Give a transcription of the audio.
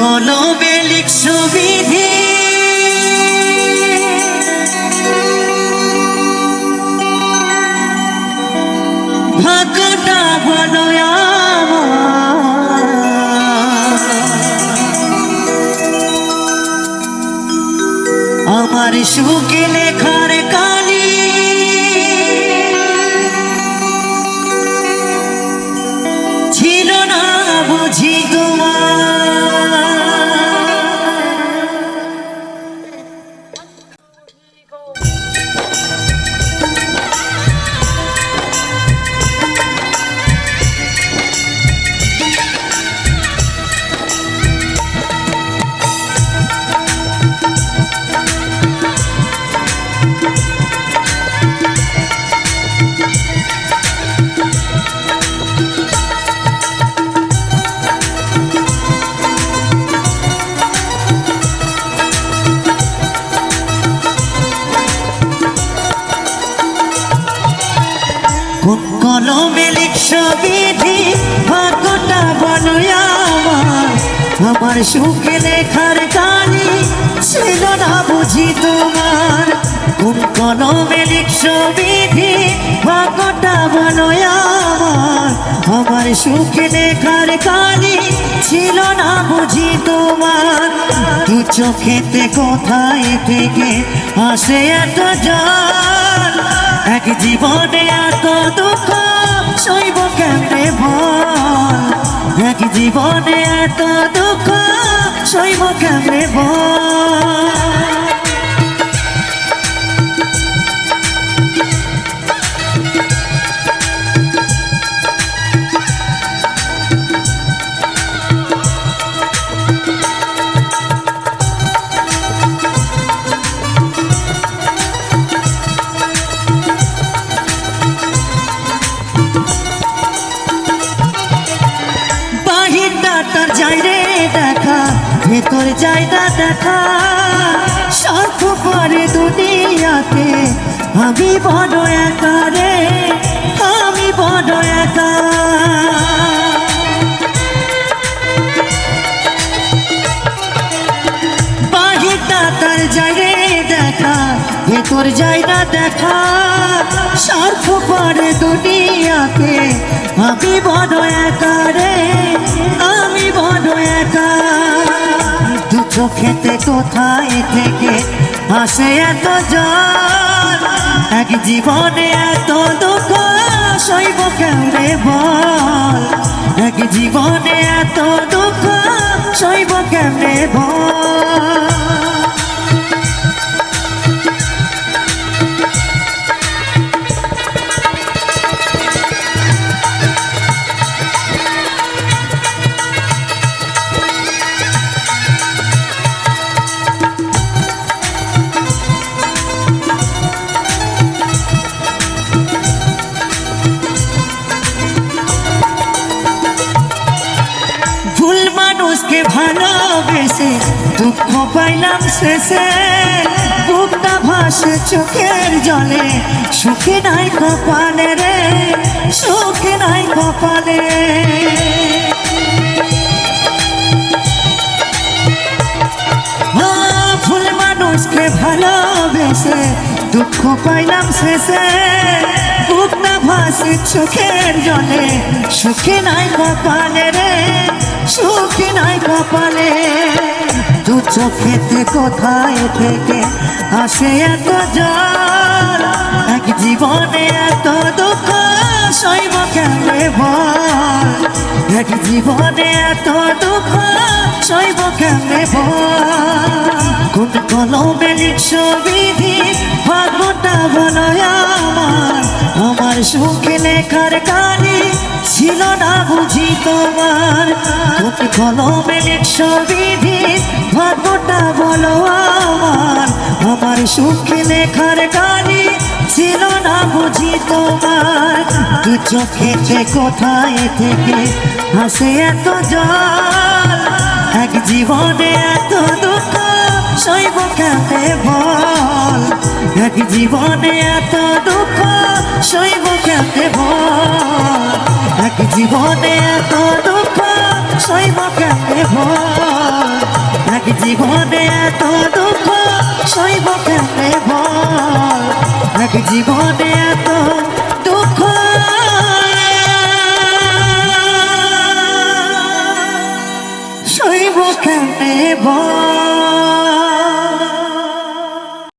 কলমে লিখছো বিধি ভাগ্যটা বলো আমার সুখে লেখার কালি ছিল না বুঝি কলমে লিখছো বিধি ভাগ্যটা বলো আমার সুখে লেখার কালি ছিল না বুঝি তোমার কোন কলমে লিখছো বিধি ভাগ্যটা বলো আমার সুখে লেখার কালি ছিল না বুঝি তোমার দু চোখেতে কোথায় থেকে আসে এত জল এক জীবনে এত দুঃখ সইব কেমনে বল এক জীবনে এত দুঃখ সইব কেমনে বল ভেতর যাই না দেখা স্বার্থ পরে দুনিয়াতে আমি বড় একা রে আমি বড় একা বাহিরটা তার যাই রে দেখা ভেতর যাই না দেখা স্বার্থ পরে দুনিয়াতে আমি বড় একা রে আমি বড় একা চোখেতে কোথায় থেকে আসে এত জল এক জীবনে এত দুঃখ সইব কেমনে বল এক জীবনে এত দুঃখ সইব কেমনে বল মানুষকে ভালোবেসে দুঃখ পাইলাম শেষে বুকটা ভাসে চোখের জলে সুখে নাই কপালে রে সুখে নাই কপালে ভুল মানুষকে ভালোবেসে দুঃখ পাইলাম শেষে বুকটা ভাসে চোখের জলে সুখে নাই কপালে রে সুখে নাই কপালে দু চোখেতে কোথায় থেকে আসে এত জল এক জীবনে এত দুঃখ সইব কেমনে বল এক জীবনে এত দুঃখ সইব কেমনে বল কোন কলমে লিখছো বিধি ভাগ্যটা বলো আমার সুখে লেখার কালি ছিল না বুঝি তোমার কোন কলমে লিখছো বিধি ভাগ্যটা বলো আমার সুখে লেখার কালি ছিল না বুঝি তোমার দু চোখেতে কোথায় থেকে আসে এত জল এক জীবনে এত দুঃখ সইব কেমনে বল এক জীবনে এত দুঃখ সইব কেমনে বল এক জীবনে এত দুঃখ সইব কেমনে বল। জীবনে এত দুঃখ সইব কেমনে বল, এক জীবনে এত দুঃখ সইব কেমনে বল।